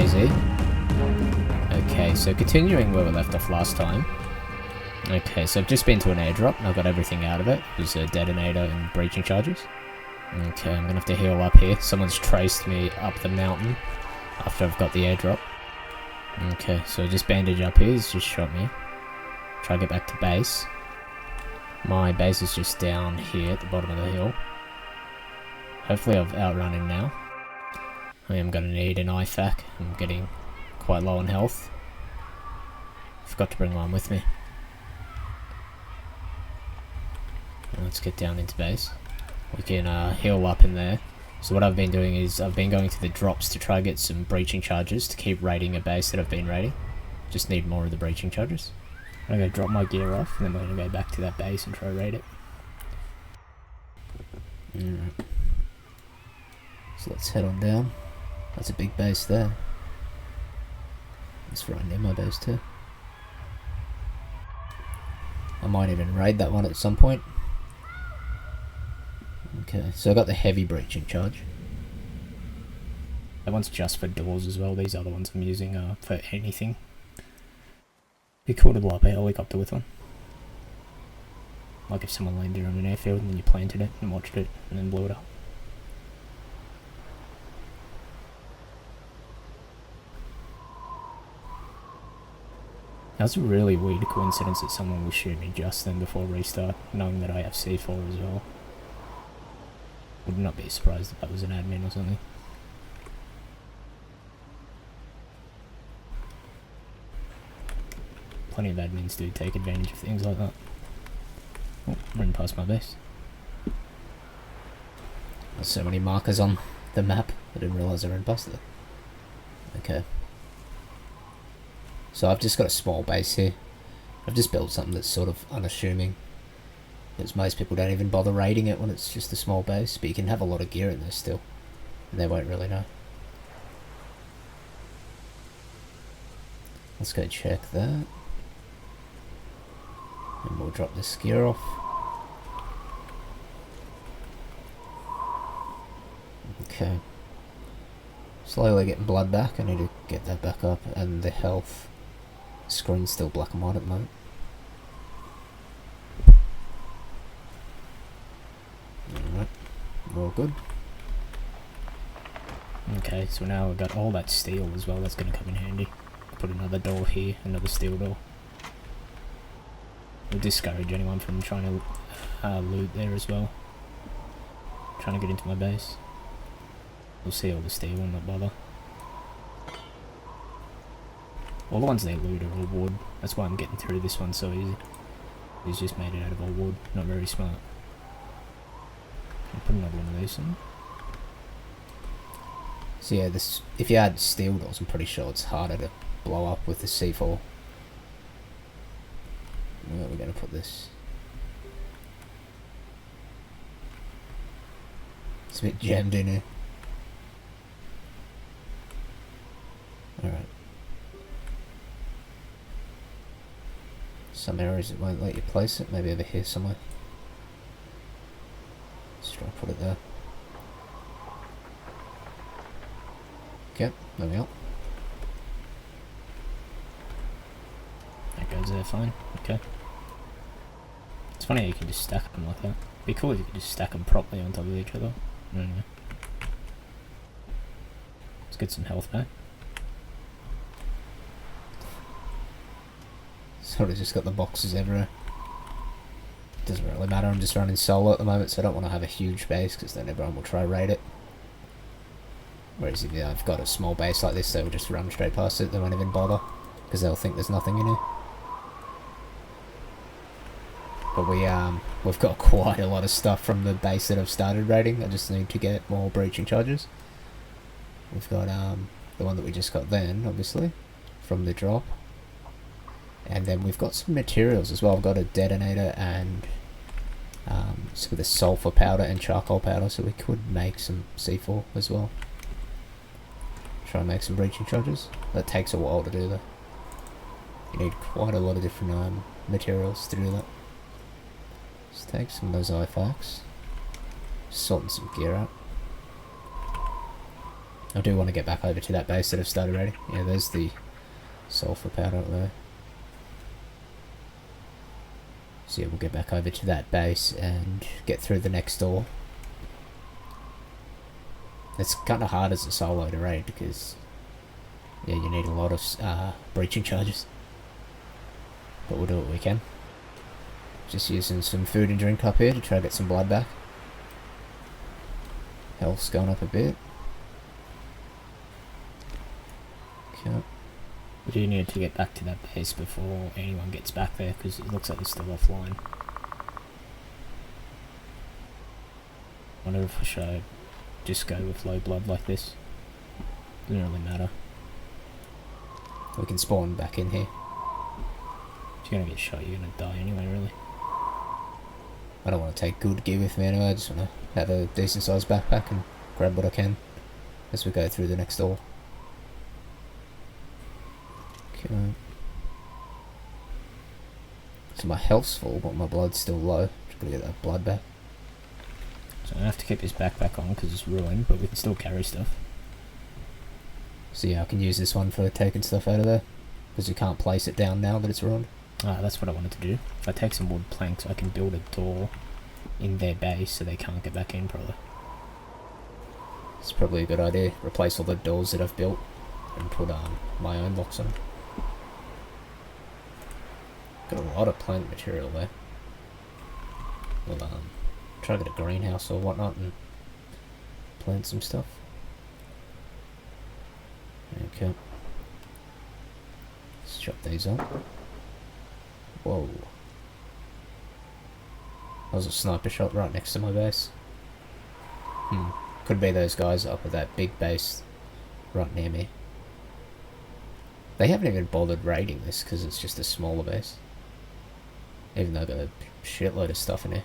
DayZ. Okay, so continuing where we left off last time. Okay, so I've just been to an airdrop and I got everything out of it. It was a detonator and breaching charges. Okay, I'm gonna have to heal up here. Someone's traced me up the mountain after I've got the airdrop. Okay, so just bandage up here. He's just shot me. Try to get back to base. My base is just down here at the bottom of the hill. Hopefully I've outrun him now. I am going to need an IFAK. I'm getting quite low on health. Forgot to bring one with me. Let's get down into base. We can heal up in there. So what I've been doing is I've been going to the drops to try to get some breaching charges to keep raiding a base that I've been raiding. Just need more of the breaching charges. I'm going to drop my gear off and then we're going to go back to that base and try to raid it. Alright. So let's head on down. That's a big base there. It's right near my base too. I might even raid that one at some point. Okay, so I got the heavy breaching charge. That one's just for doors as well. These other ones I'm using for anything. Be cool to blow up a helicopter with one. Like if someone landed on an airfield and then you planted it and watched it and then blew it up. That's a really weird coincidence that someone will shoot me just then before restart, knowing that I have C4 as well. Would not be surprised if that was an admin or something. Plenty of admins do take advantage of things like that. Oh, running past my base. There's so many markers on the map, I didn't realise I ran past it. Okay. So I've just got a small base here. I've just built something that's sort of unassuming. Because most people don't even bother raiding it when it's just a small base, but you can have a lot of gear in there still. And they won't really know. Let's go check that. And we'll drop this gear off. Okay. Slowly getting blood back. I need to get that back up. And the health. Screen's still black and white at the moment. Alright. We're all good. Okay, so now we've got all that steel as well. That's going to come in handy. Put another door here. Another steel door. We'll discourage anyone from trying to loot there as well. Trying to get into my base. We'll see all the steel and not bother. All the ones they loot are all wood. That's why I'm getting through this one so easy. He's just made it out of all wood. Not very smart. I'll put another one of these in. So yeah, this if you add steel doors, I'm pretty sure it's harder to blow up with the C4. Where are we going to put this? It's a bit jammed in here. Alright. Some areas it won't let you place it, maybe over here somewhere. Let's try to put it there. Okay, there we go. That goes there fine, okay. It's funny how you can just stack them like that. It'd be cool if you could just stack them properly on top of each other. Anyway. Let's get some health back. Sort of just got the boxes everywhere. Doesn't really matter, I'm just running solo at the moment, so I don't want to have a huge base because then everyone will try to raid it. Whereas if I've got a small base like this, they'll just run straight past it, they won't even bother because they'll think there's nothing in here. But we've got quite a lot of stuff from the base that I've started raiding. I just need to get more breaching charges. We've got the one that we just got then, obviously, from the drop. And then we've got some materials as well. I've got a detonator and with a sulfur powder and charcoal powder, so we could make some C4 as well. Try and make some breaching charges. That takes a while to do though. You need quite a lot of different materials to do that. Let's take some of those IFAKs. Sorting some gear out. I do want to get back over to that base that I've started raiding. Yeah, there's the sulfur powder up there. So yeah, we'll get back over to that base and get through the next door. It's kind of hard as a solo to raid because, yeah, you need a lot of breaching charges. But we'll do what we can. Just using some food and drink up here to try to get some blood back. Health's going up a bit. Okay. We do need to get back to that base before anyone gets back there, because it looks like they're still offline. Wonder if I should just go with low blood like this. Doesn't really matter. We can spawn back in here. If you're gonna get shot, you're gonna die anyway, really. I don't want to take good gear with me anyway, I just want to have a decent sized backpack and grab what I can as we go through the next door. Okay. So my health's full, but my blood's still low. Just gotta get that blood back. So I have to keep this backpack on because it's ruined, but we can still carry stuff. So yeah, I can use this one for taking stuff out of there, because you can't place it down now that it's ruined. Ah, that's what I wanted to do. If I take some wood planks, I can build a door in their base so they can't get back in, probably. It's probably a good idea. Replace all the doors that I've built and put my own locks on them. Got a lot of plant material there. We'll try to get a greenhouse or whatnot and plant some stuff. Okay. Let's chop these up. Whoa. That was a sniper shot right next to my base. Could be those guys up at that big base right near me. They haven't even bothered raiding this because it's just a smaller base. Even though I've got a shitload of stuff in here.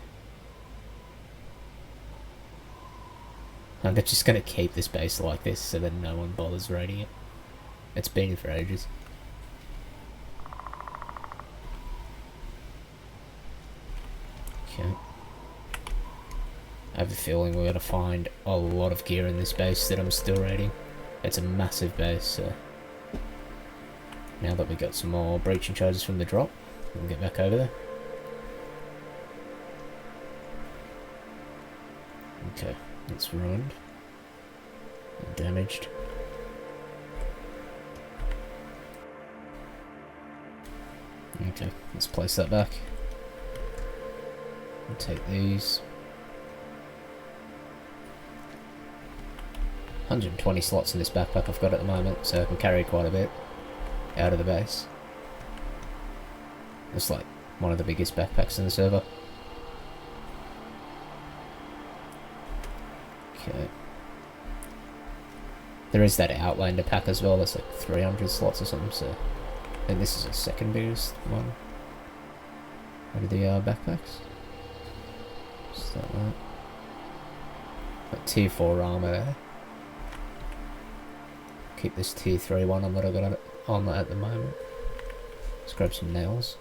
I'm just going to keep this base like this so that no one bothers raiding it. It's been for ages. Okay. I have a feeling we're going to find a lot of gear in this base that I'm still raiding. It's a massive base, so now that we got some more breaching charges from the drop, we'll get back over there. Okay, it's ruined and damaged. Okay, let's place that back. We'll take these. 120 slots in this backpack I've got at the moment, so I can carry quite a bit out of the base. It's like one of the biggest backpacks in the server. Okay. There is that Outlander pack as well, that's like 300 slots or something, so I think this is the second biggest one out of the backpacks. Just like that. Got tier 4 armor there. Keep this tier 3 one on that I got on at the moment. Let's grab some nails.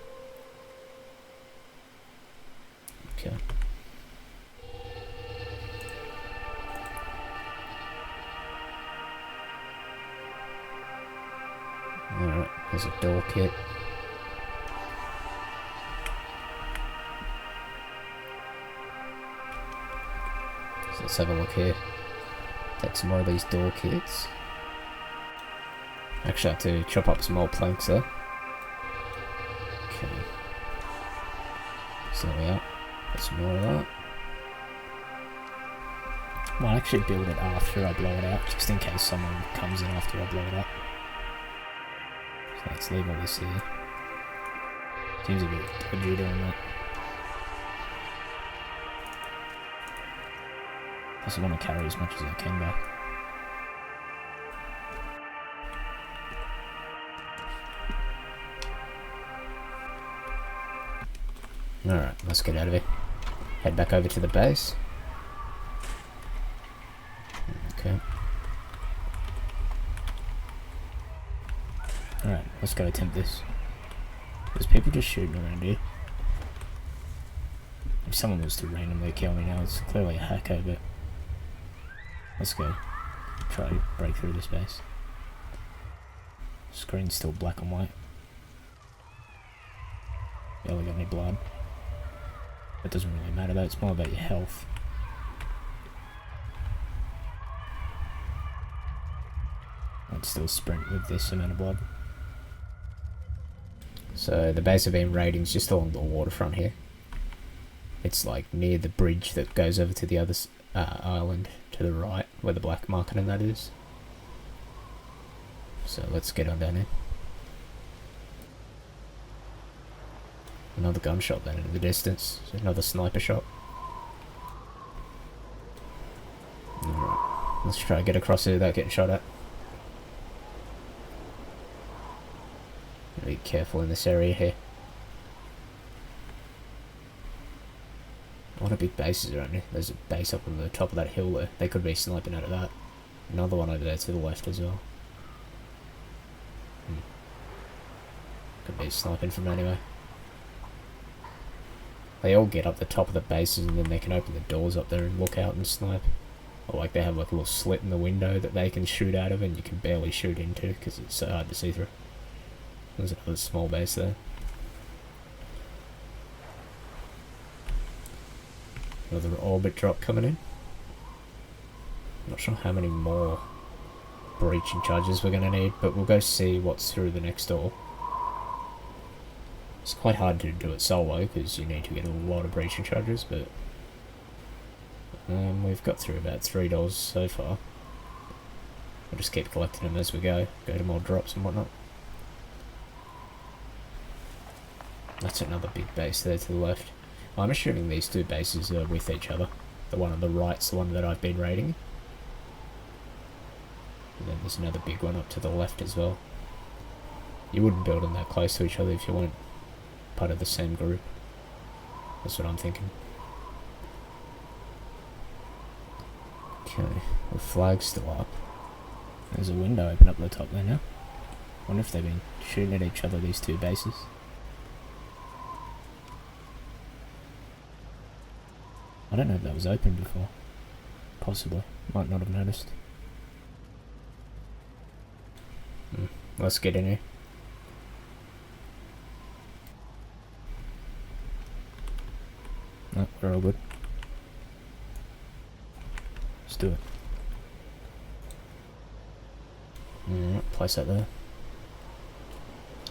Okay. Alright, there's a door kit. So let's have a look here. Take some more of these door kits. Actually, I have to chop up some more planks there. Okay. So there we are. Got some more of that. Might actually build it after I blow it out, just in case someone comes in after I blow it up. So let's leave all this here. Seems a bit dodgy doing that. Also want to carry as much as I can back. Alright, let's get out of here. Head back over to the base. Okay. Alright, let's go attempt this. There's people just shooting around here. If someone was to randomly kill me now, it's clearly a hacker, but let's go. try to break through this base. Screen's still black and white. Barely got any blood. That doesn't really matter though, it's more about your health. I'd still sprint with this amount of blood. So the base I've been raiding is just along the waterfront here. It's like near the bridge that goes over to the other island to the right, where the black market and that is. So let's get on down here. Another gunshot then in the distance. Another sniper shot. Alright, let's try to get across here without getting shot at. Be careful in this area here. A lot of big bases around here. There's a base up on the top of that hill there. They could be sniping out of that. Another one over there to the left as well. Could be sniping from anywhere. They all get up the top of the bases and then they can open the doors up there and look out and snipe. Or like they have like a little slit in the window that they can shoot out of and you can barely shoot into because it's so hard to see through. There's another small base there. Another orbit drop coming in. Not sure how many more breaching charges we're going to need, but we'll go see what's through the next door. It's quite hard to do it solo because you need to get a lot of breaching charges, but we've got through about 3 doors so far. We'll just keep collecting them as we go to more drops and whatnot. That's another big base there to the left. I'm assuming these two bases are with each other. The one on the right's the one that I've been raiding. And then there's another big one up to the left as well. You wouldn't build them that close to each other if you weren't part of the same group. That's what I'm thinking. Okay, the flag's still up. There's a window open up the top there now. Wonder if they've been shooting at each other, these two bases. I don't know if that was open before. Possibly. Might not have noticed. Let's get in here. No, we're all good. Let's do it. Place that there.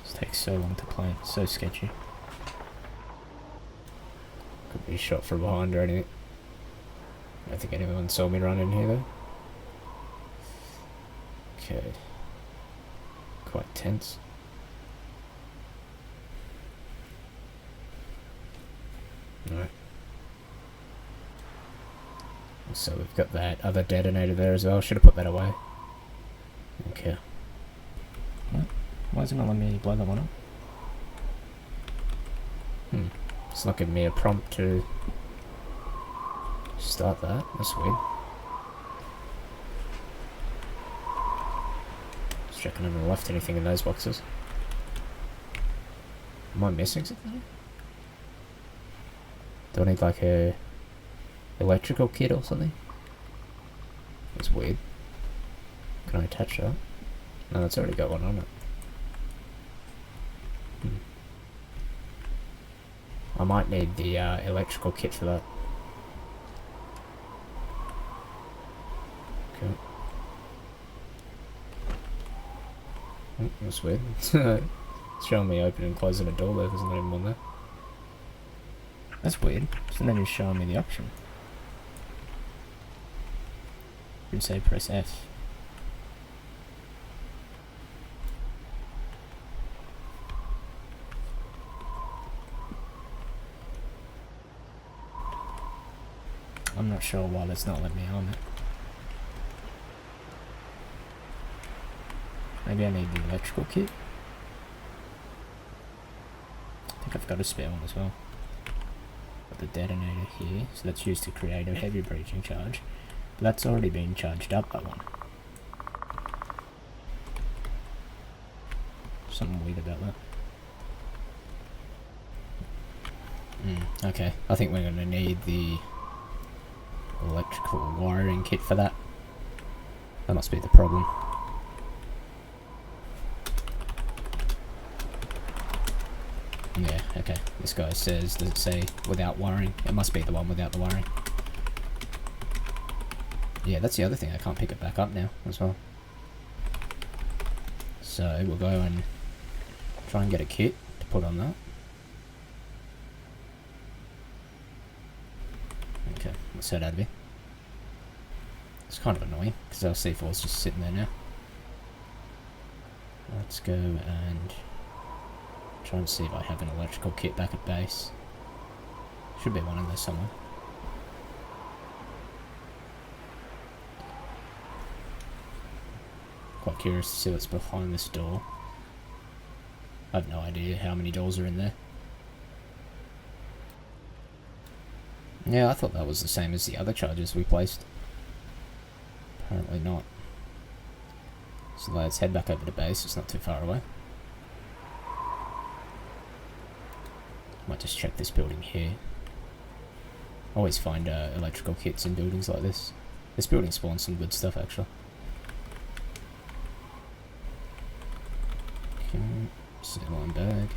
This takes so long to plant. It's so sketchy. Could be shot from behind or anything. I don't think anyone saw me run in here though. Okay. Quite tense. Alright. So we've got that other detonator there as well. Should have put that away. Okay. What? Why is it not letting me blow that one up? It's not giving me a prompt to start that. That's weird. Just checking I haven't left anything in those boxes. Am I missing something? Do I need like a electrical kit or something? That's weird. Can I attach that? No, it's already got one on it. I might need the electrical kit for that. Okay. Oh, that's weird. It's showing me opening and closing a door there. There's not even one there. That's weird. Isn't that just showing me the option? You can say press F. I'm not sure why that's not letting me on it. Maybe I need the electrical kit. I think I've got a spare one as well. Got the detonator here, so that's used to create a heavy breaching charge. But that's already been charged up, that one. Something weird about that. Okay, I think we're going to need the electrical wiring kit for that. That must be the problem. Yeah, okay. This guy says, does it say without wiring? It must be the one without the wiring. Yeah, that's the other thing. I can't pick it back up now as well. So we'll go and try and get a kit to put on that. Okay, let's head out of here. It's kind of annoying because our C4 is just sitting there now. Let's go and try and see if I have an electrical kit back at base. Should be one in there somewhere. Quite curious to see what's behind this door. I have no idea how many doors are in there. Yeah, I thought that was the same as the other charges we placed. Apparently not. So let's head back over to base, it's not too far away. Might just check this building here. Always find electrical kits in buildings like this. This building spawns some good stuff actually. Okay, C-line bag.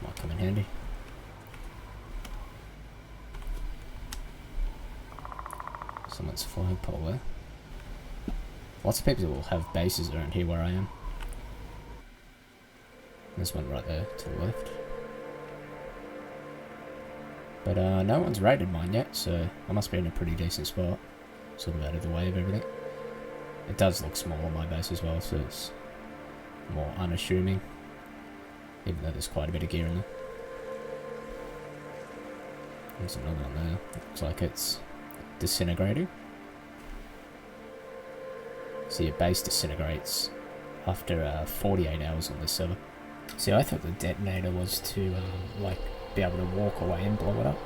Might come in handy. Someone's flagpole there. Lots of people will have bases around here where I am. There's one right there to the left. But no one's raided mine yet, so I must be in a pretty decent spot. Sort of out of the way of everything. It does look small on my base as well, so it's more unassuming. Even though there's quite a bit of gear in there. There's another one there. Looks like it's disintegrating. So your base disintegrates after 48 hours on this server. See, I thought the detonator was to like be able to walk away and blow it up.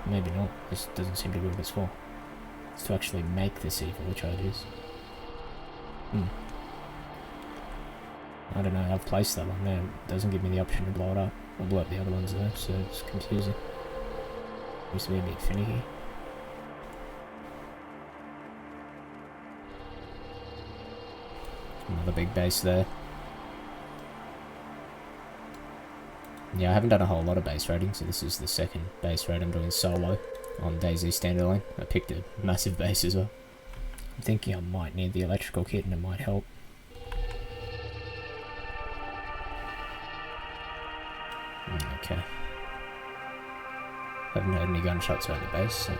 Maybe not. This doesn't seem to be what it's for. It's to actually make the C4 charges. I don't know. I've placed that one there. It doesn't give me the option to blow it up. I'll blow up the other ones there, so it's confusing. Used to be a bit finicky. Another big base there. Yeah, I haven't done a whole lot of base raiding, so this is the second base raid I'm doing solo on DayZ standalone. I picked a massive base as well. I'm thinking I might need the electrical kit and it might help. Okay. Haven't heard any gunshots around the base, so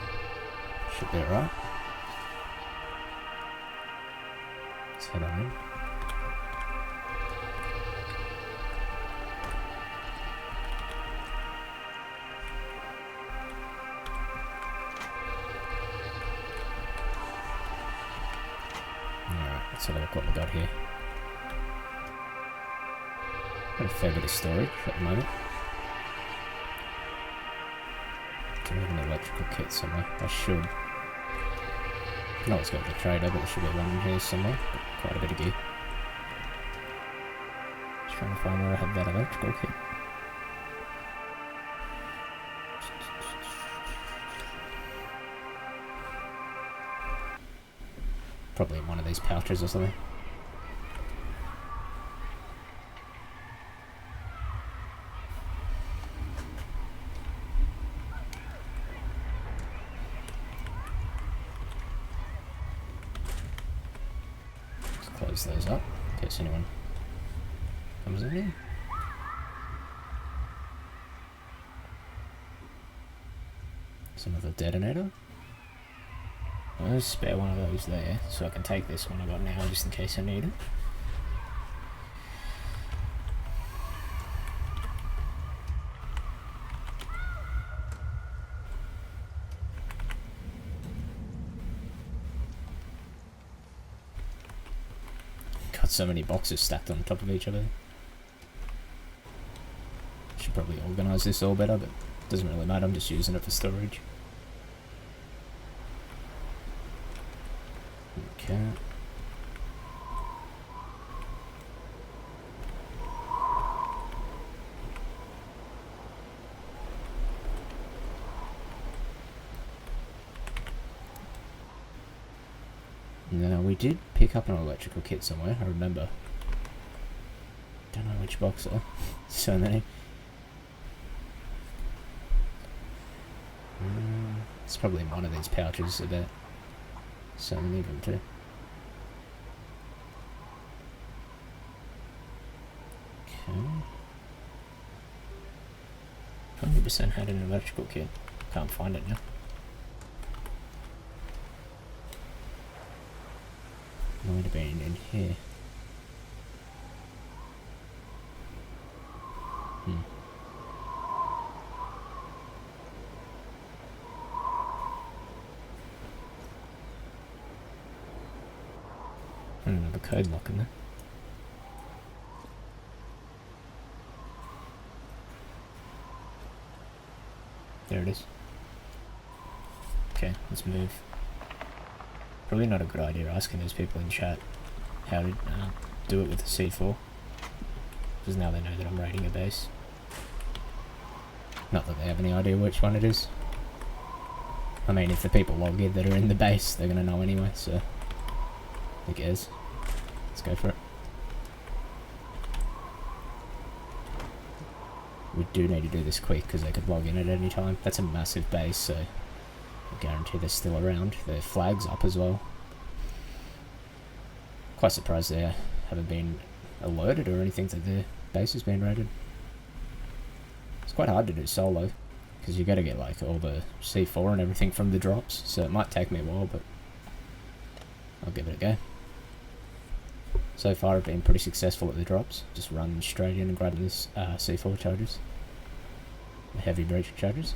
should be alright. Let's head on in. Alright, let's have a look what we got here. Got a fair bit of storage at the moment. Do we have an electrical kit somewhere? I should. I can always go to the trader, but there should be one in here somewhere. Got quite a bit of gear. Just trying to find where I have that electrical kit. Probably in one of these pouches or something. Let's close those up in case anyone comes in here. There's another detonator. There's a spare one of those there, so I can take this one I got now just in case I need it. Got so many boxes stacked on top of each other. Should probably organise this all better, but it doesn't really matter, I'm just using it for storage. Okay. No, we did pick up an electrical kit somewhere, I remember. Don't know which box though. So many. It's probably in one of these pouches about so many of them too. Okay. 20% had an electrical kit. Can't find it now. Might have been in here. Another code lock in there. There it is. Okay, let's move. Probably not a good idea asking those people in chat how to do it with the C4. Because now they know that I'm raiding a base. Not that they have any idea which one it is. I mean, if the people log in that are in the base, they're gonna know anyway, so... who cares? Let's go for it. We do need to do this quick because they could log in at any time. That's a massive base, so I guarantee they're still around. Their flag's up as well. Quite surprised they haven't been alerted or anything that their base has been raided. It's quite hard to do solo because you got to get like all the C4 and everything from the drops, so it might take me a while, but I'll give it a go. So far I've been pretty successful at the drops, just running straight in and grabbing this C4 charges, the heavy breaching charges.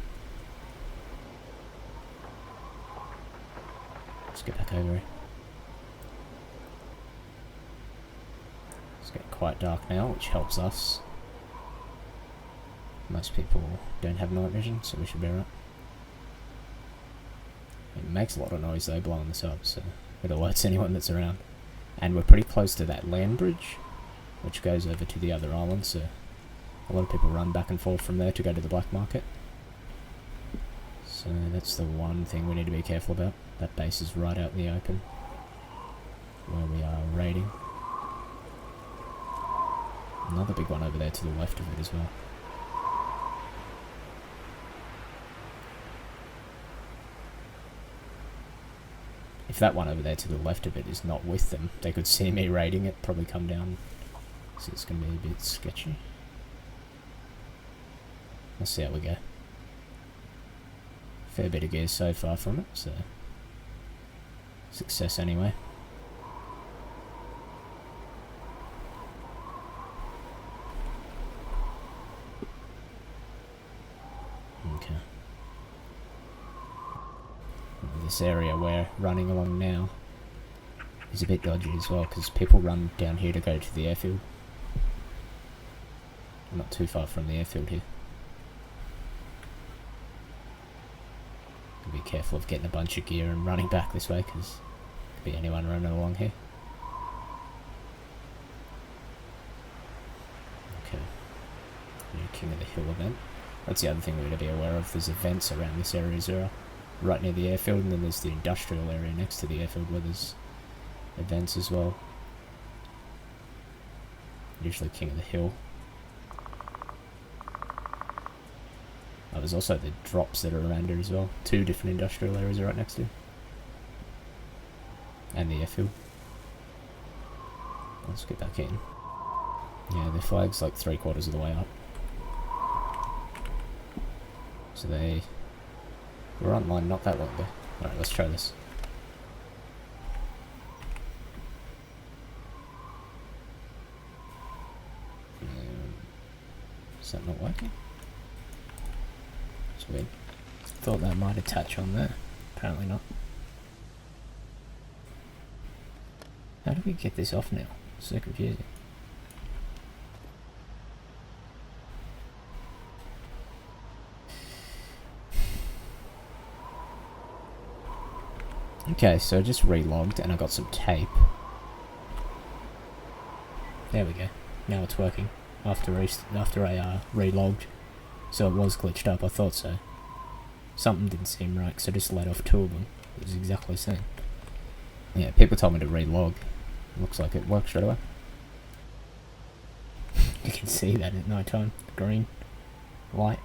Let's get back over here. It's getting quite dark now, which helps us. Most people don't have night vision, so we should be right. It makes a lot of noise though, blowing this up, so it alerts anyone that's around. And we're pretty close to that land bridge, which goes over to the other island, so a lot of people run back and forth from there to go to the black market. So that's the one thing we need to be careful about. That base is right out in the open, where we are raiding. Another big one over there to the left of it as well. If that one over there to the left of it is not with them, they could see me raiding it, probably come down. So it's going to be a bit sketchy. Let's see how we go. Fair bit of gear so far from it, so success anyway. Okay. This area we're running along now is a bit dodgy as well, because people run down here to go to the airfield. I'm not too far from the airfield here. Be careful of getting a bunch of gear and running back this way, because could be anyone running along here. Okay. New King of the Hill event. That's the other thing we're going to be aware of. There's events around this area as well, right near the airfield, and then there's the industrial area next to the airfield where there's events as well. Usually King of the Hill. Oh, there's also the drops that are around here as well. 2 different industrial areas are right next to it. And the airfield. Let's get back in. Yeah, the flag's like 3/4 of the way up. So they were online not that long ago. Alright, let's try this. Is that not working? It's weird. Thought that might attach on there. Apparently not. How do we get this off now? It's so confusing. Okay, so I just relogged and I got some tape. There we go. Now it's working. After I relogged. So it was glitched up, I thought so. Something didn't seem right, so I just let off 2 of them. It was exactly the same. Yeah, people told me to relog. Looks like it worked straight away. You can see that at night time. Green light.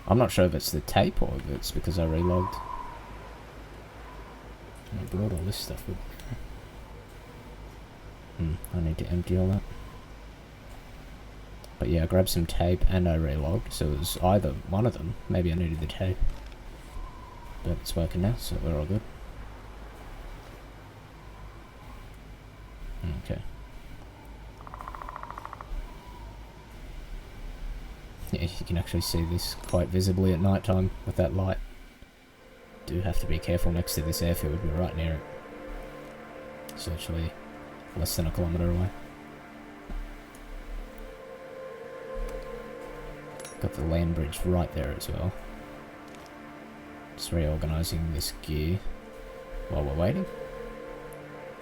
I'm not sure if it's the tape or if it's because I relogged. I brought all this stuff with me. I need to empty all that. But yeah, I grabbed some tape and I relogged, so it was either one of them. Maybe I needed the tape. But it's working now, so we're all good. Okay. Yeah, you can actually see this quite visibly at night time with that light. Do have to be careful next to this airfield, we're right near it. It's actually less than a kilometre away. Got the land bridge right there as well. Just reorganising this gear while we're waiting,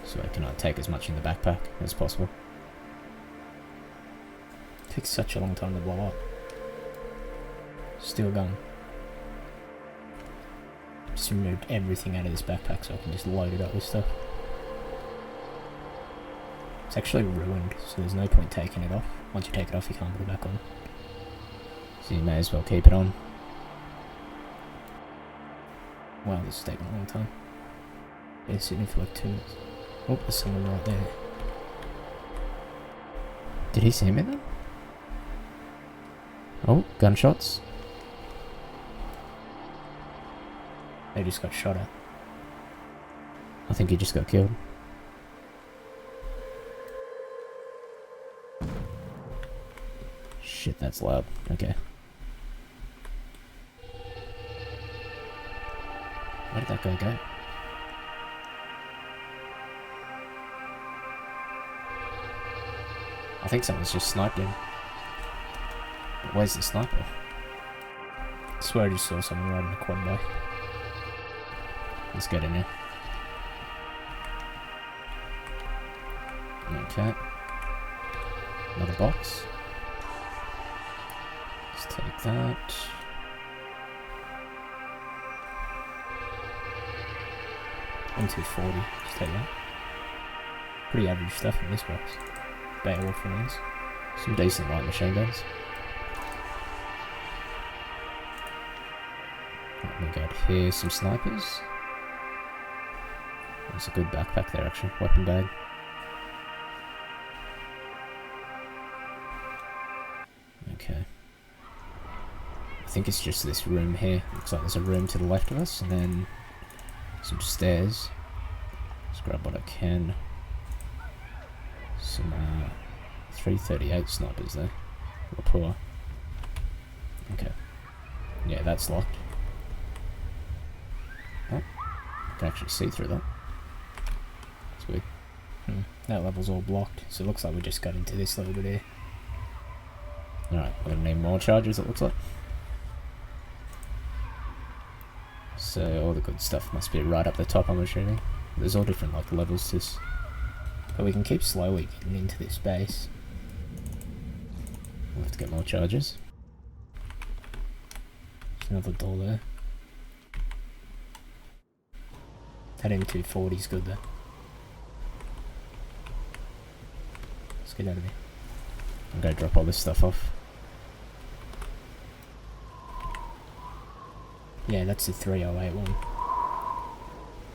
so I can take as much in the backpack as possible. It takes such a long time to blow up. Still going. Just removed everything out of this backpack so I can just load it up with stuff. It's actually ruined, so there's no point taking it off. Once you take it off, you can't put it back on. So you may as well keep it on. Wow, this is taking a long time. Been sitting for like 2 minutes. Oh, there's someone right there. Did he see me then? Oh, gunshots. They just got shot at. I think he just got killed. Shit, that's loud. Okay. Where did that guy go? I think someone's just sniped him. But where's the sniper? I swear I just saw someone riding a quad bike. Let's get in here. Okay. Another box. Let's take that. M240, just take that. Pretty average stuff in this box. Beowulf rounds. Some decent light machine guns. Right, we got here some snipers. There's a good backpack there actually, weapon bag. Okay. I think it's just this room here. Looks like there's a room to the left of us, and then some stairs. Let's grab what I can. Some 338 snipers there. Rapport. Okay. Yeah, that's locked. Oh, I can actually see through that. That's weird. That level's all blocked, so it looks like we just got into this little bit here. Alright, we're gonna need more charges, it looks like. So all the good stuff must be right up the top, I'm assuming. There's all different like levels to this. But we can keep slowly getting into this base. We'll have to get more charges. There's another door there. That M240's good though. Let's get out of here. I'm gonna drop all this stuff off. Yeah, that's the 308 one.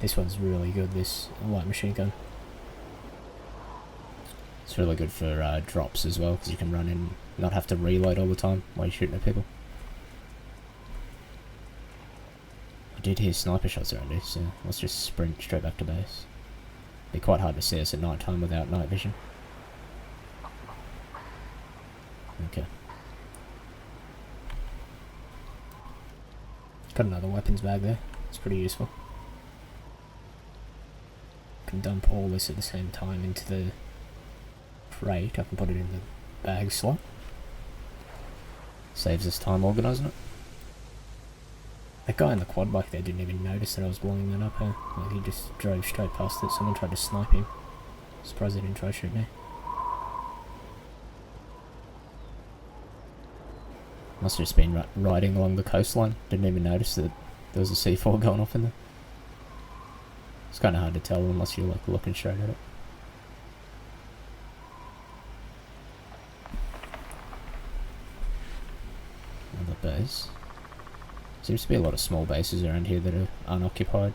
This one's really good, this light machine gun. It's really good for drops as well, because you can run in, not have to reload all the time while you're shooting at people. I did hear sniper shots around here, so let's just sprint straight back to base. Be quite hard to see us at night time without night vision. Okay. Got another weapons bag there. It's pretty useful. Can dump all this at the same time into the crate. I can put it in the bag slot. Saves us time organising it. That guy on the quad bike there didn't even notice that I was blowing that up, huh? Like he just drove straight past it. Someone tried to snipe him. Surprised they didn't try shooting me. Must have just been riding along the coastline. Didn't even notice that there was a C4 going off in there. It's kind of hard to tell unless you're like looking straight at it. Another base. Seems to be a lot of small bases around here that are unoccupied.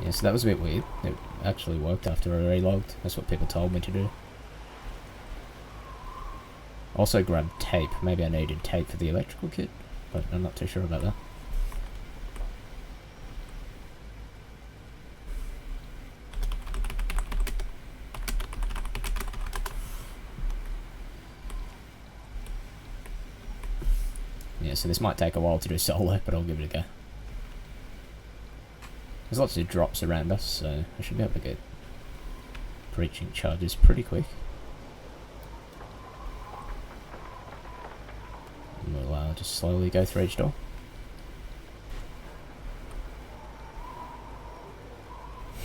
Yeah, so that was a bit weird. It actually worked after I relogged. That's what people told me to do. Also grabbed tape. Maybe I needed tape for the electrical kit, but I'm not too sure about that. Yeah, so this might take a while to do solo, but I'll give it a go. There's lots of drops around us, so I should be able to get breaching charges pretty quick. And we'll just slowly go through each door.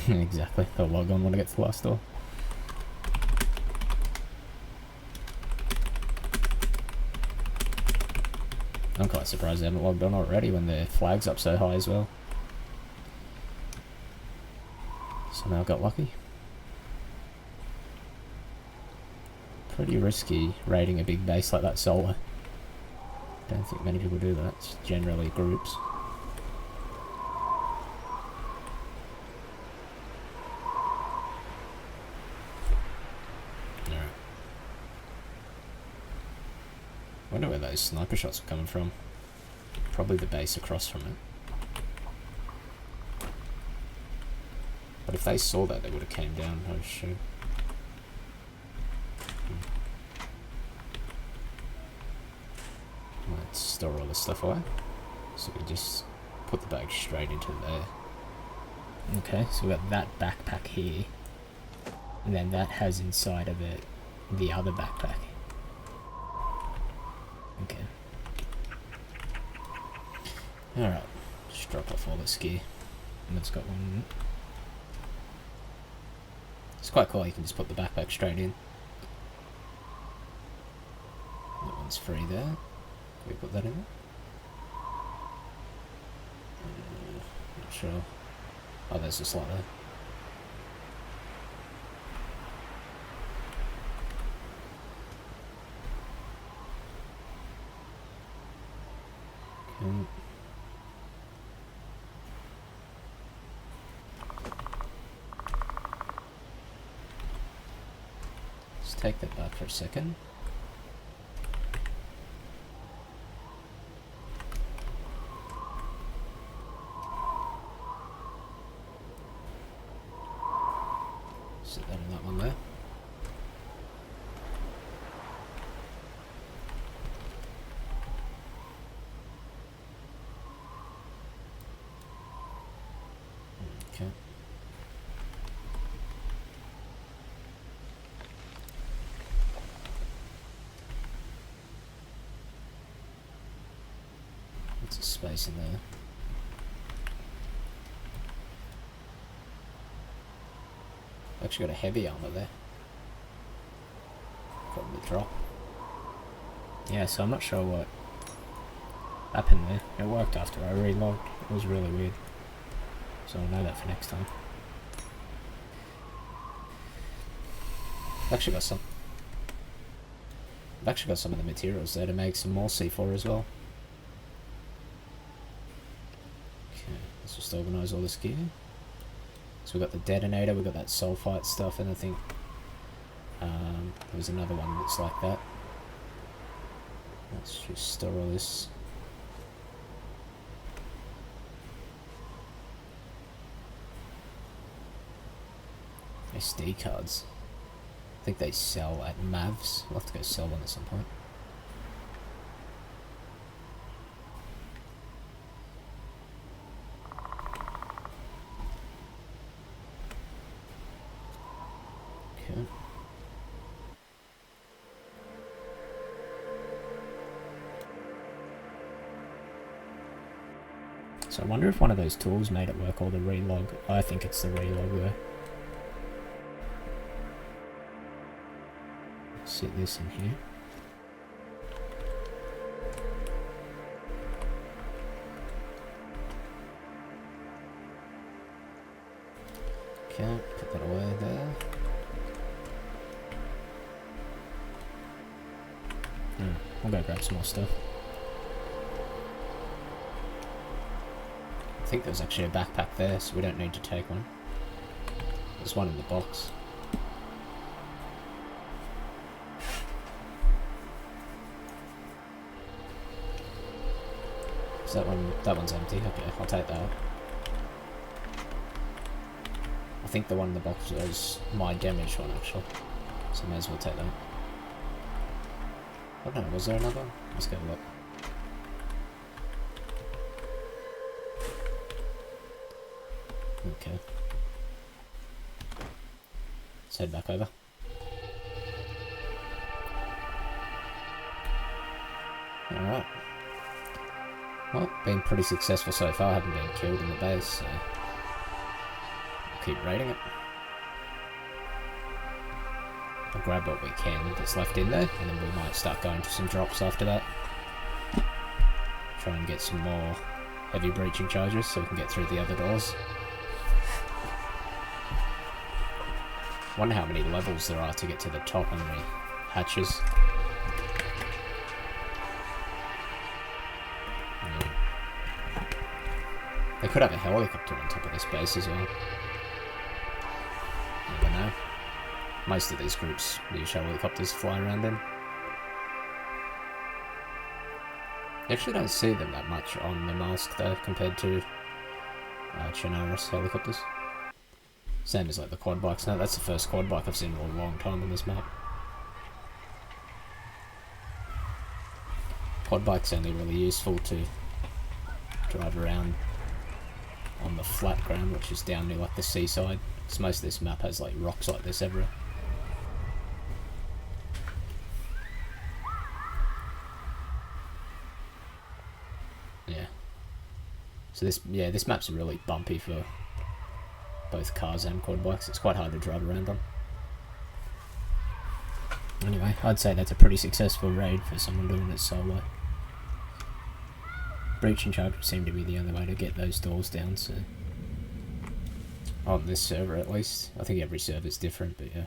Exactly, they'll log on when I get to the last door. I'm quite surprised they haven't logged on already when their flag's up so high as well. Somehow got lucky. Pretty risky raiding a big base like that solo. Don't think many people do that. It's generally groups. Alright. Wonder where those sniper shots are coming from. Probably the base across from it. But if they saw that, they would have came down, I assume. Let's store all this stuff away. So we just put the bag straight into there. Okay, so we got that backpack here. And then that has inside of it the other backpack. Okay. Alright, just drop off all this gear. And it's got one. It's quite cool, you can just put the backpack straight in. That one's free there. Can we put that in there? Not sure. Oh, there's a slot there. Okay. Let's take that back for a second. Sit that in that one there. Okay. Lots of space in there. Actually got a heavy armor there. Probably drop. Yeah, so I'm not sure what happened there. It worked after I relogged. It was really weird. So I'll know that for next time. I've actually got some of the materials there to make some more C4 as well. Okay, let's just organise all this gear. So we've got the detonator, we've got that sulfite stuff, and I think there was another one that's like that. Let's just store all this. SD cards. I think they sell at Mavs. We'll have to go sell one at some point. Okay. So I wonder if one of those tools made it work, or the relog. I think it's the relog though. Sit this in here. Okay, put that away there. I'll go grab some more stuff. I think there's actually a backpack there, so we don't need to take one. There's one in the box. Is that one? That one's empty. Okay, I'll take that. I think the one in the box was my damaged one actually, so I may as well take that. I don't know, was there another one? Let's go look. Okay. Let's head back over. Alright. Well, been pretty successful so far. I haven't been killed in the base, so I'll keep raiding it. I'll grab what we can that's left in there, and then we might start going to some drops after that. Try and get some more heavy breaching charges so we can get through the other doors. Wonder how many levels there are to get to the top and the hatches. They could have a helicopter on top of this base as well. Never know. Most of these groups use helicopters to fly around in. You actually don't see them that much on the mask though, compared to Chernarus helicopters. Same as like the quad bikes. No, that's the first quad bike I've seen in a long time on this map. Quad bike's only really useful to drive around on the flat ground, which is down near like the seaside, because most of this map has like rocks like this everywhere. Yeah. So this map's really bumpy for both cars and quad bikes. It's quite hard to drive around on. Anyway, I'd say that's a pretty successful raid for someone doing it solo. Breaching charge would seem to be the only way to get those doors down, so... on this server at least. I think every server's different, but yeah.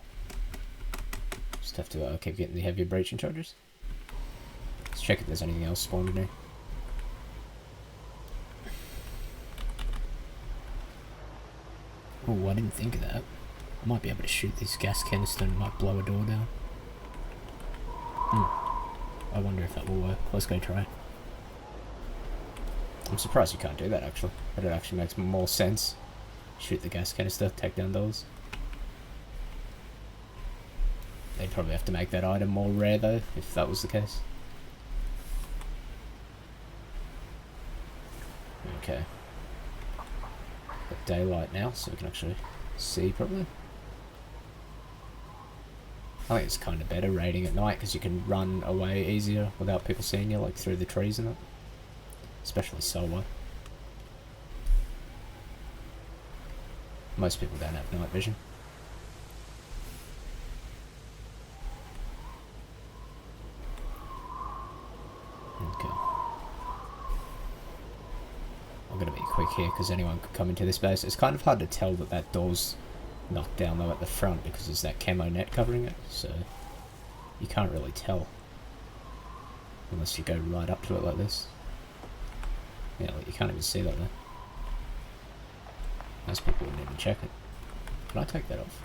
Just have to keep getting the heavier breaching charges. Let's check if there's anything else spawned in here. Oh, I didn't think of that. I might be able to shoot this gas canister and might blow a door down. I wonder if that will work. Let's go try. I'm surprised you can't do that actually. But it actually makes more sense. Shoot the gas canister, take down doors. They'd probably have to make that item more rare though, if that was the case. Okay. Got daylight now, so we can actually see properly. I think it's kind of better raiding at night because you can run away easier without people seeing you, like through the trees and that. Especially solo. Most people don't have night vision. Okay. I'm gonna be quick here because anyone could come into this base. It's kind of hard to tell that that door's knocked down though at the front because there's that camo net covering it, so you can't really tell unless you go right up to it like this. Yeah, like you can't even see that there. Most people wouldn't even check it. Can I take that off?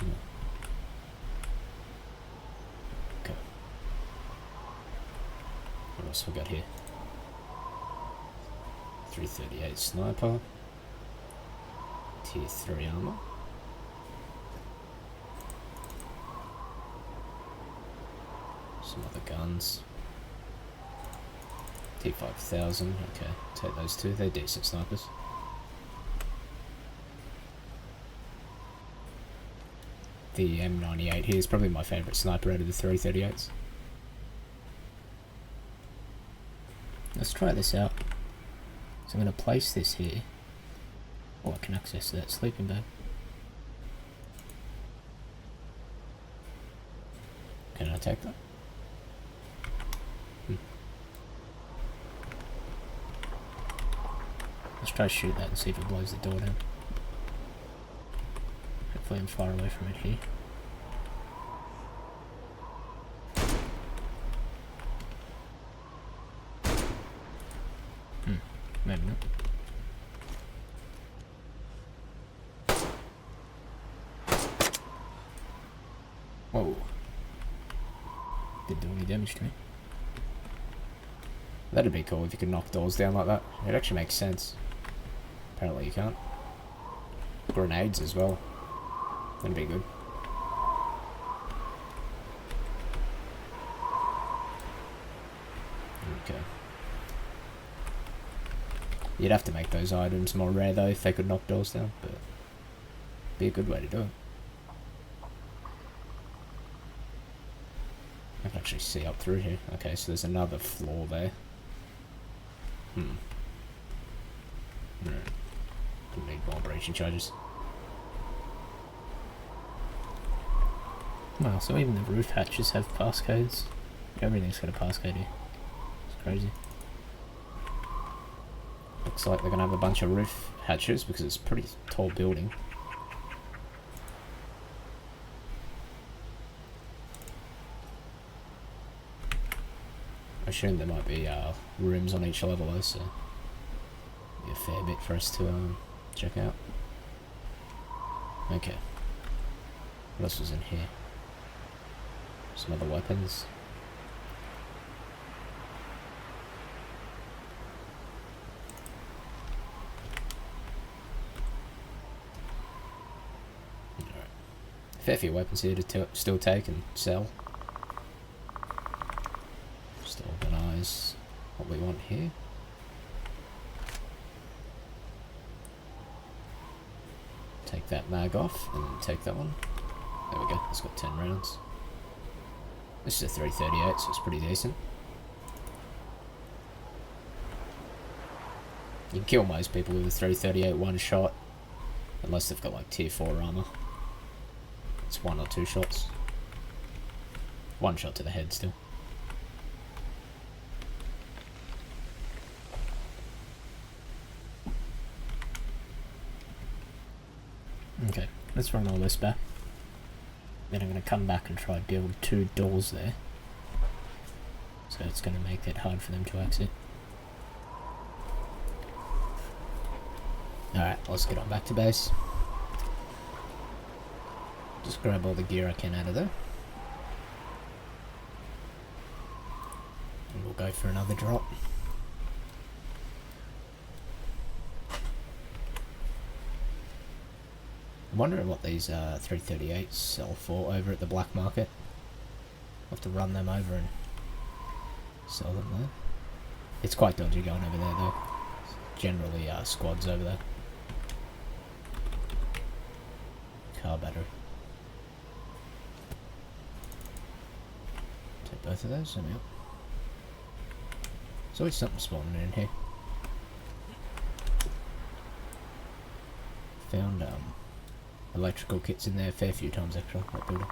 No. Okay. What else we got here? 338 sniper. Tier 3 armor. Some other guns. T5000, okay, take those two, they're decent snipers. The M98 here is probably my favourite sniper out of the 338s. Let's try this out. So I'm going to place this here. Oh, I can access that sleeping bag. Can I take that? Let's try to shoot that and see if it blows the door down. Hopefully I'm far away from it here. Maybe not. Whoa. Didn't do any damage to me. That'd be cool if you could knock doors down like that. It actually makes sense. Apparently you can't. Grenades as well. That'd be good. Okay. You'd have to make those items more rare though if they could knock doors down, but be a good way to do it. I can actually see up through here. Okay, so there's another floor there. Don't need more breaching charges. Wow, so even the roof hatches have passcodes. Everything's got a passcode here. It's crazy. Looks like they're gonna have a bunch of roof hatches because it's a pretty tall building. I assume there might be rooms on each level though, so be a fair bit for us to check out. Okay. What else was in here? Some other weapons. Alright. Fair few weapons here to still take and sell. Just to organise what we want here. Take that mag off and take that one. There we go, it's got 10 rounds. This is a 338, so it's pretty decent. You can kill most people with a 338 one shot, unless they've got like tier 4 armor. It's 1 or 2 shots. 1 shot to the head still. Okay, let's run all this back. Then I'm going to come back and try and build 2 doors there. So it's going to make it hard for them to exit. Alright, let's get on back to base. Just grab all the gear I can out of there. And we'll go for another drop. I'm wondering what these 338s sell for over at the black market. I'll have to run them over and sell them there. It's quite dodgy going over there though. Generally squads over there. Car battery. Take both of those, let me up. There's always something spawning in here. Found electrical kits in there a fair few times actually, that building.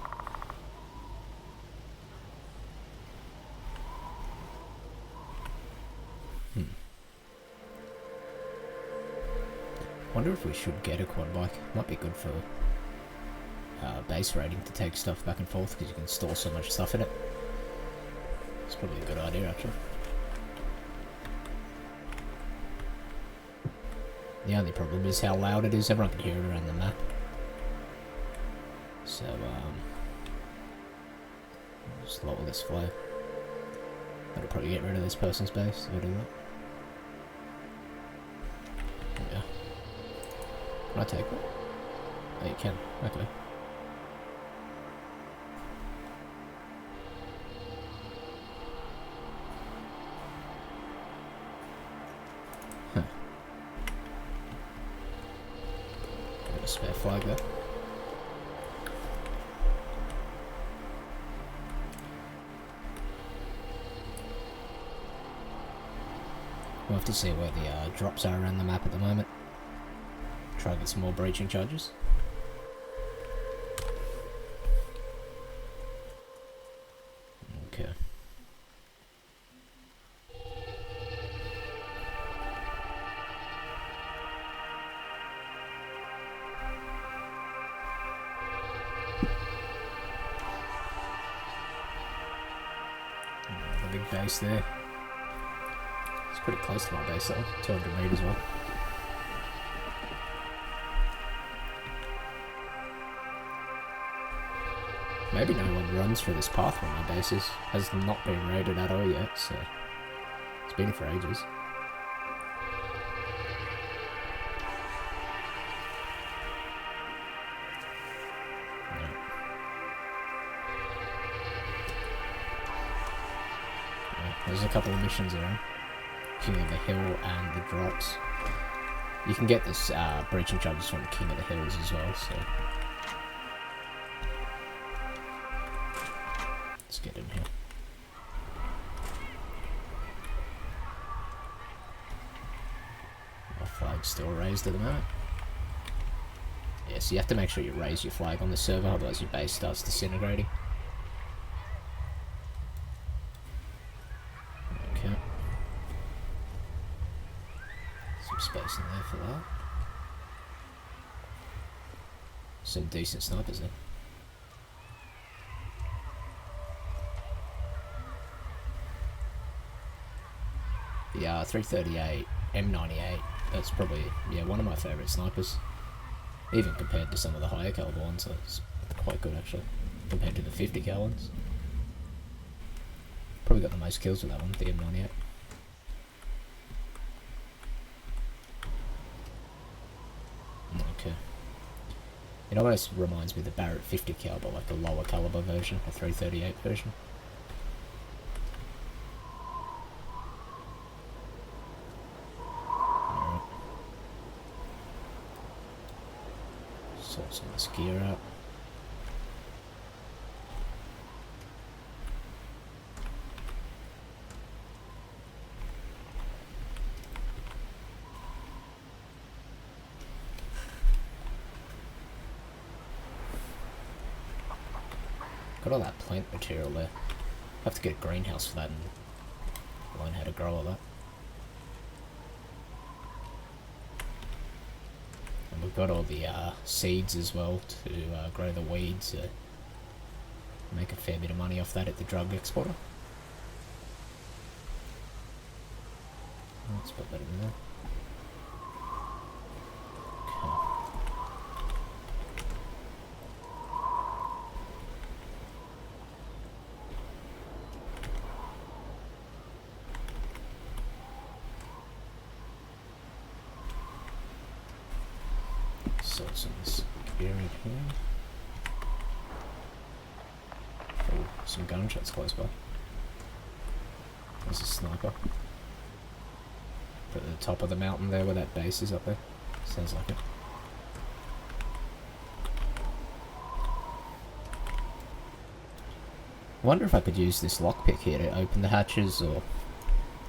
Wonder if we should get a quad bike. Might be good for base raiding to take stuff back and forth because you can store so much stuff in it. It's probably a good idea actually. The only problem is how loud it is. Everyone can hear it around the map. So, just lower this flow. That'll probably get rid of this person's base if I do that. Yeah. Can I take it? Oh, you can. Okay. Huh. Got a spare flag there. We'll have to see where the drops are around the map at the moment. Try and get some more breaching charges. base there. It's pretty close to my base though, 200 meters away. Maybe no one runs through this path where my base is. Has not been raided at all yet, so it's been here for ages. There's a couple of missions around. King of the Hill and the drops. You can get this breaching charges from King of the Hills as well, so let's get in here. My flag's still raised at the moment. Yeah, so you have to make sure you raise your flag on the server, otherwise your base starts disintegrating. Space in there for that. Some decent snipers there. The 338 M98, that's probably, yeah, one of my favourite snipers. Even compared to some of the higher caliber ones, that's quite good actually, compared to the 50 cal ones. Probably got the most kills with that one, the M98. Okay. It almost reminds me of the Barrett 50 cal, but like a lower caliber version, a 338 version. Alright. Sort some of this gear out. Got all that plant material there. Have to get a greenhouse for that and learn how to grow all that. And we've got all the seeds as well to grow the weeds. Make a fair bit of money off that at the drug exporter. Let's put that in there. So some of this gear in here. Oh, some gunshots close by. There's a sniper. At the top of the mountain there where that base is up there. Sounds like it. I wonder if I could use this lockpick here to open the hatches or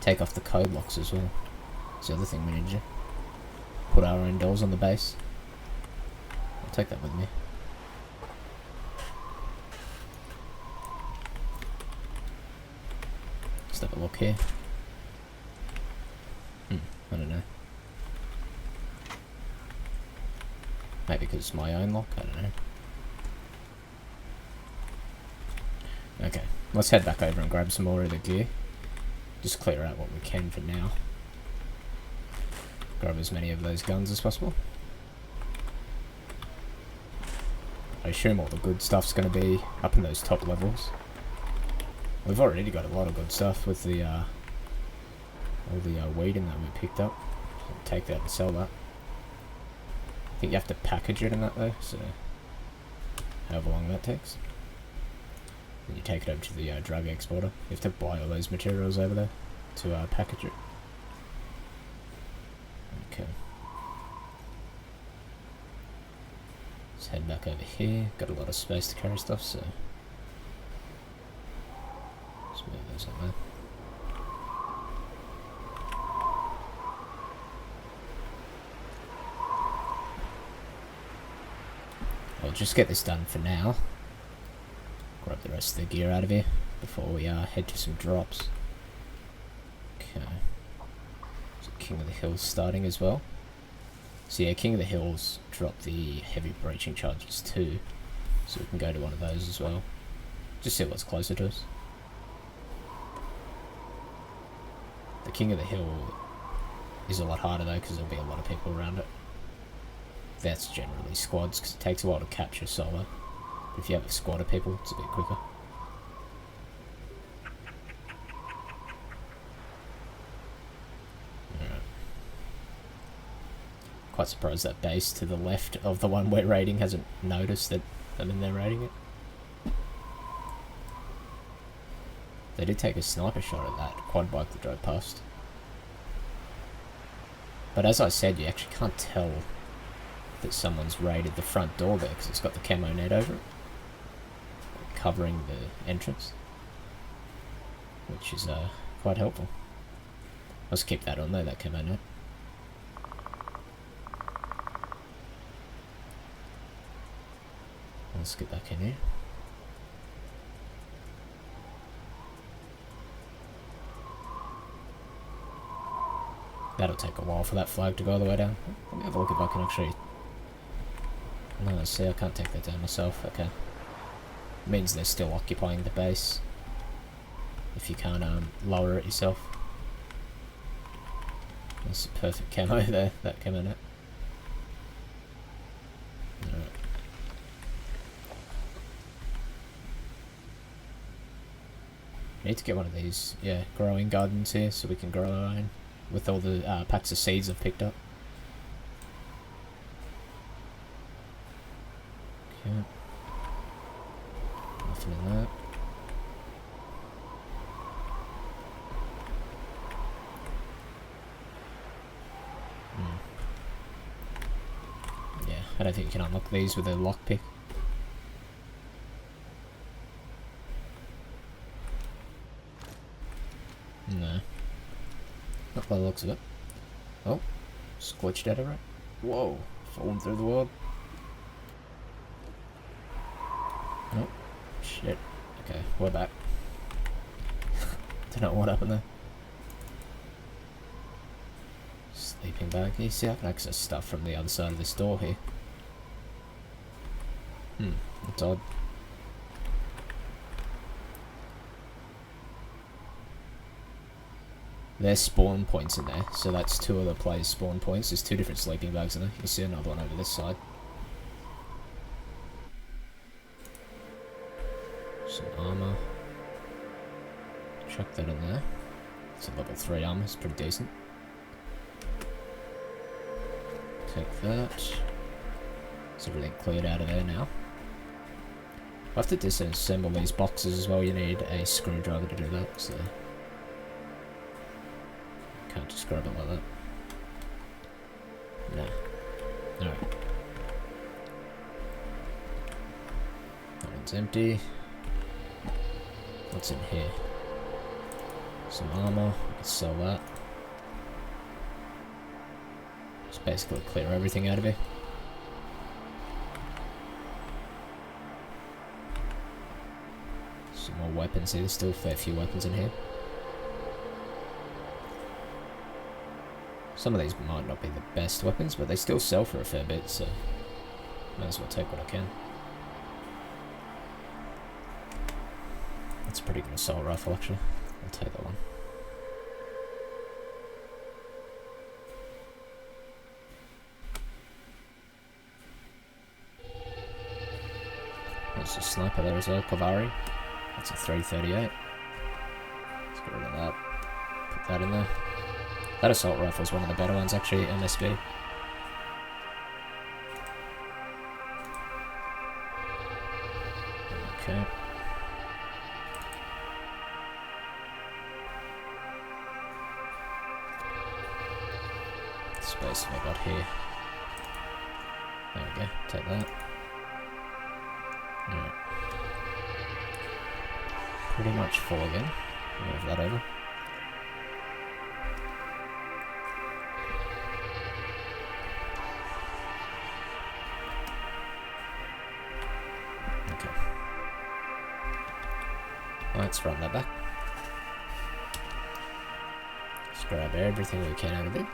take off the code locks as well. It's the other thing we need to do. Put our own doors on the base. Take that with me. Let's have a look here. I don't know. Maybe because it's my own lock, I don't know. Okay, let's head back over and grab some more of the gear. Just clear out what we can for now. Grab as many of those guns as possible. I assume all the good stuff's going to be up in those top levels. We've already got a lot of good stuff with the all the weeding that we picked up. So take that and sell that. I think you have to package it in that though, so however long that takes. Then you take it over to the drug exporter. You have to buy all those materials over there to package it. Okay. Let's head back over here. Got a lot of space to carry stuff, so let's move those up there. I'll just get this done for now. Grab the rest of the gear out of here before we head to some drops. Okay. So King of the Hills starting as well. So yeah, King of the Hills dropped the heavy breaching charges too, so we can go to one of those as well. Just see what's closer to us. King of the Hill is a lot harder though, because there'll be a lot of people around it. That's generally squads, because it takes a while to capture solo. But if you have a squad of people, it's a bit quicker. Alright. Quite surprised that base to the left of the one we're raiding hasn't noticed that I'm in there raiding it. They did take a sniper shot at that quad bike that drove past. But as I said, you actually can't tell that someone's raided the front door there because it's got the camo net over it, covering the entrance, which is quite helpful. Let's keep that on though, that camo net. Let's get back in here. That'll take a while for that flag to go all the way down. Let me have a look if I can actually... No, see, I can't take that down myself. Okay. Means they're still occupying the base. If you can't lower it yourself. That's a perfect camo there, that camo net. Alright. Need to get one of these, yeah, growing gardens here so we can grow our own. With all the packs of seeds I've picked up. Okay. Nothing in that. Yeah, I don't think you can unlock these with a lockpick. No. Not by the looks of it. Oh, squished out of it. Whoa, falling through the world. Oh, shit. Okay, we're back. Don't know what happened there. Sleeping bag. You see, I can access stuff from the other side of this door here. That's odd. There's spawn points in there, so that's two of the players' spawn points. There's two different sleeping bags in there. You can see another one over this side. Some armor. Chuck that in there. It's a level 3 armor, it's pretty decent. Take that. Is everything cleared out of there now? I have to disassemble these boxes as well. You need a screwdriver to do that, so... Can't just grab it like that. No. Alright. That one's empty. What's in here? Some armor. We can sell that. Just basically clear everything out of here. Some more weapons here. There's still a fair few weapons in here. Some of these might not be the best weapons, but they still sell for a fair bit, so might as well take what I can. That's a pretty good assault rifle, actually. I'll take that one. There's a sniper there as well, Cavalry. That's a 338. Let's get rid of that. Put that in there. That assault rifle is one of the better ones, actually, MSB. Okay. Space have I got here? There we go, take that. Alright. Pretty much full again. Move that over. Let's run that back. Let's grab everything we can out of there.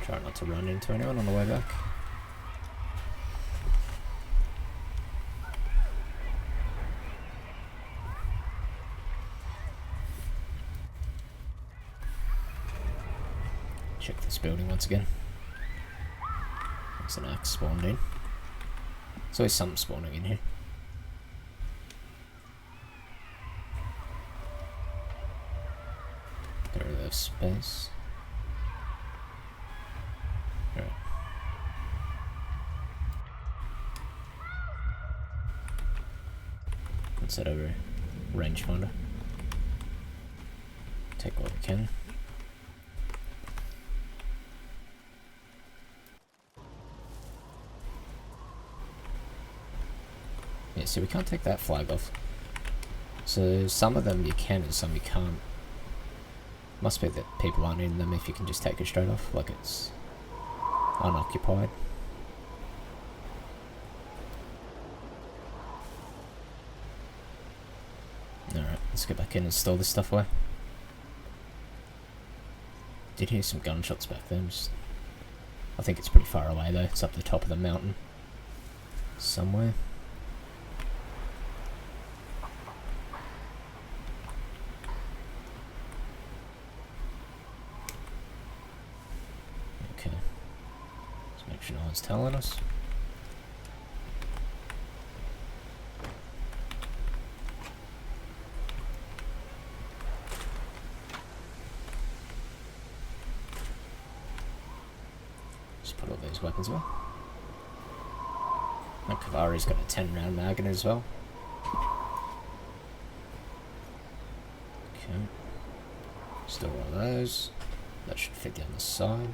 Try not to run into anyone on the way back. Check this building once again. There's an axe spawned in. There's always something spawning in here. Get rid of that space. Alright. Let's head over rangefinder. Take what we can. Yeah, so we can't take that flag off. So some of them you can and some you can't. Must be that people aren't in them if you can just take it straight off, like it's unoccupied. Alright, let's get back in and store this stuff away. Did hear some gunshots back there. I think it's pretty far away though. It's up the top of the mountain. Somewhere. Okay. Let's make sure no one's telling us. Put all these weapons away. That Kavari's got a 10 round mag in it as well. Okay. Store all those. That should fit down the side.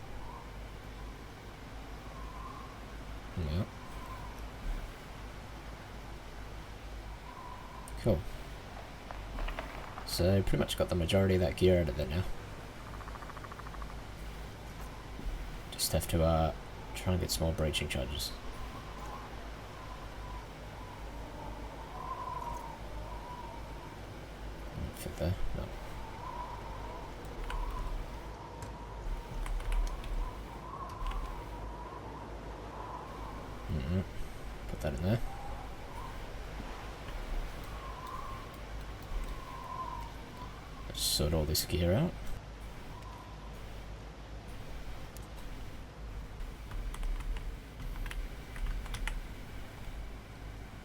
Yep. Cool. So pretty much got the majority of that gear out of there now. Just have to try and get small breaching charges. Don't fit there. No. Put that in there. Let's sort all this gear out.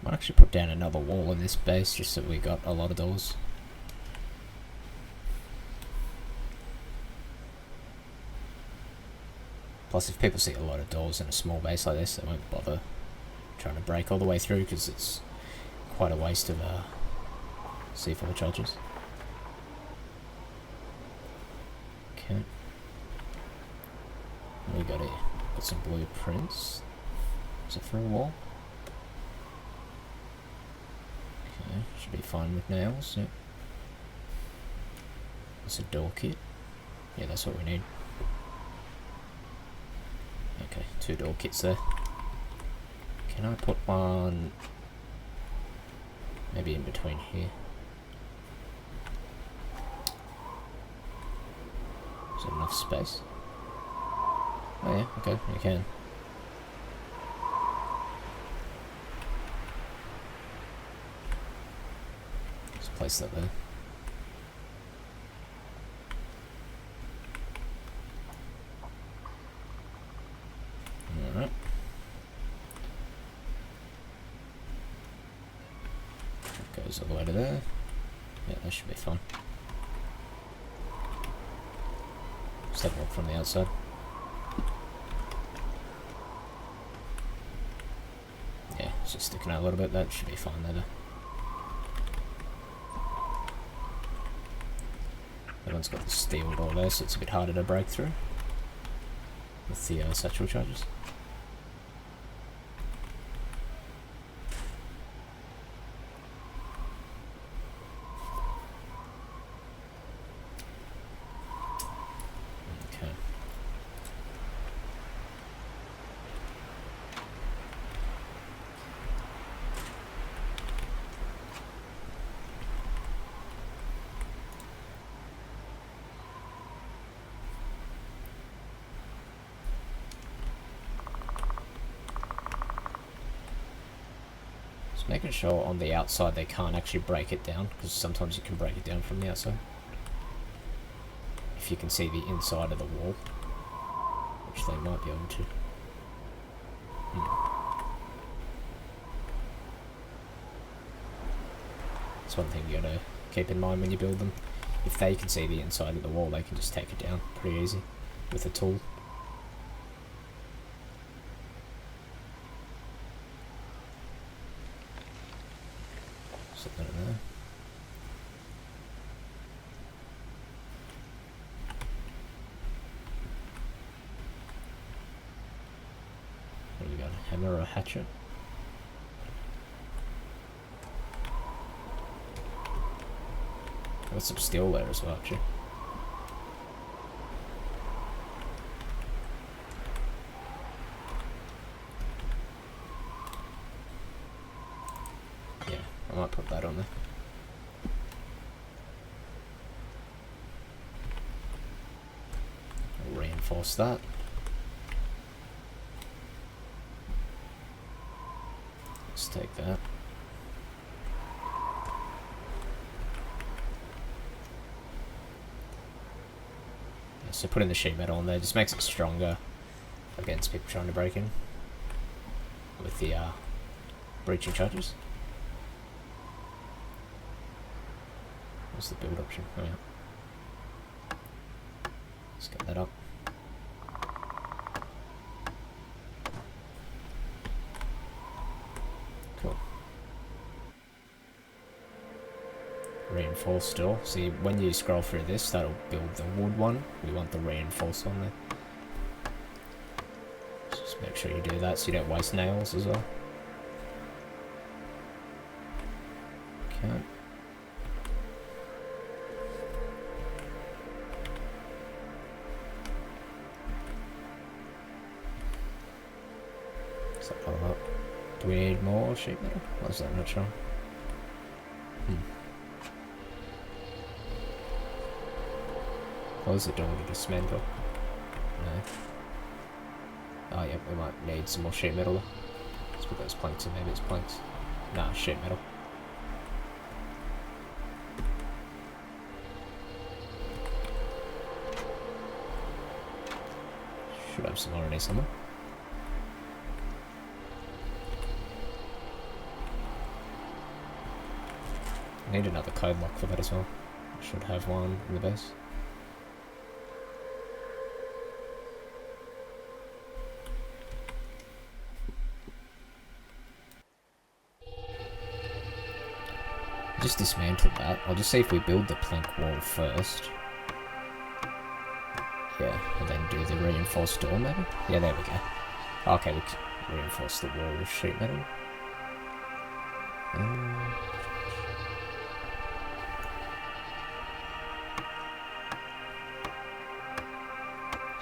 Might actually put down another wall in this base just so we got a lot of doors. Plus if people see a lot of doors in a small base like this, they won't bother trying to break all the way through because it's quite a waste of C4 charges. Okay. What we got here? Got some blueprints. Is it for a wall? Okay, should be fine with nails, yep. That's a door kit. Yeah, that's what we need. Okay, 2 door kits there. Can I put one maybe in between here? Is that enough space? Oh yeah, okay, you can. Just place that there. Alright. That goes all the way to there. Yeah, that should be fine. Just have a look from the outside. Yeah, it's just sticking out a little bit. That should be fine there. That one's got the steel door there, so it's a bit harder to break through with the satchel charges. Okay. Making sure on the outside they can't actually break it down, because sometimes you can break it down from the outside. If you can see the inside of the wall. which they might be able to. That's one thing you gotta keep in mind when you build them. If they can see the inside of the wall, they can just take it down pretty easy with a tool. Set that in there. What do we got? A hammer or a hatchet? Got some steel there as well, actually. Yeah, I might put that on there. I'll reinforce that. Let's take that. So putting the sheet metal on there just makes it stronger against people trying to break in with the breaching charges. What's the build option? Oh yeah. Let's get that up. Cool. Reinforced door. See, when you scroll through this, that'll build the wood one. We want the reinforced one there. Just make sure you do that so you don't waste nails as well. Okay. Is that all up? Do we need more sheet metal? Or is that not sure? Close the door to dismantle. No. Oh yeah, we might need some more sheet metal. Let's put those planks in, maybe it's planks. Nah, sheet metal. Should have some already somewhere. I need another code lock for that as well. I should have one in the base. Just dismantle that. I'll just see if we build the plank wall first. Yeah, and then do the reinforced door maybe? Yeah, there we go. Okay, we can reinforce the wall with sheet metal.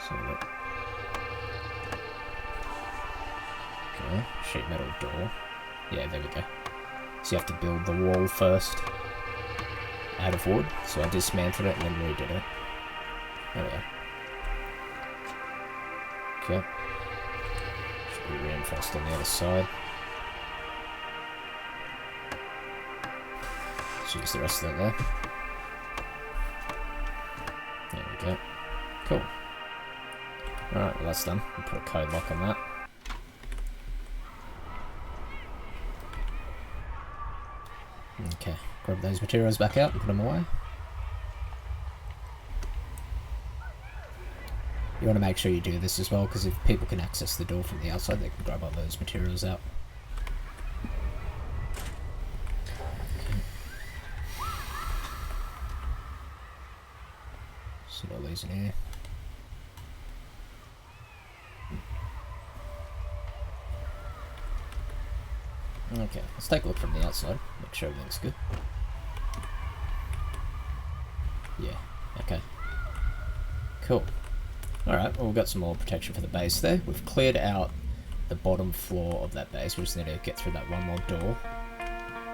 So look. Okay, sheet metal door. Yeah, there we go. So you have to build the wall first out of wood. So I dismantled it and then redid it. There we go. Okay. Should be reinforced on the other side. Let's use the rest of that there. There we go. Cool. Alright, well that's done. We'll put a code lock on that. Okay, grab those materials back out and put them away. You want to make sure you do this as well, because if people can access the door from the outside, they can grab all those materials out. Okay. Set all these in here. Okay, let's take a look from the outside, make sure everything's good. Yeah, okay. Cool. Alright, well we've got some more protection for the base there. We've cleared out the bottom floor of that base. We just need to get through that one more door.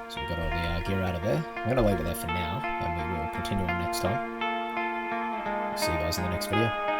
So we've got all the gear out of there. I'm going to leave it there for now, and we will continue on next time. See you guys in the next video.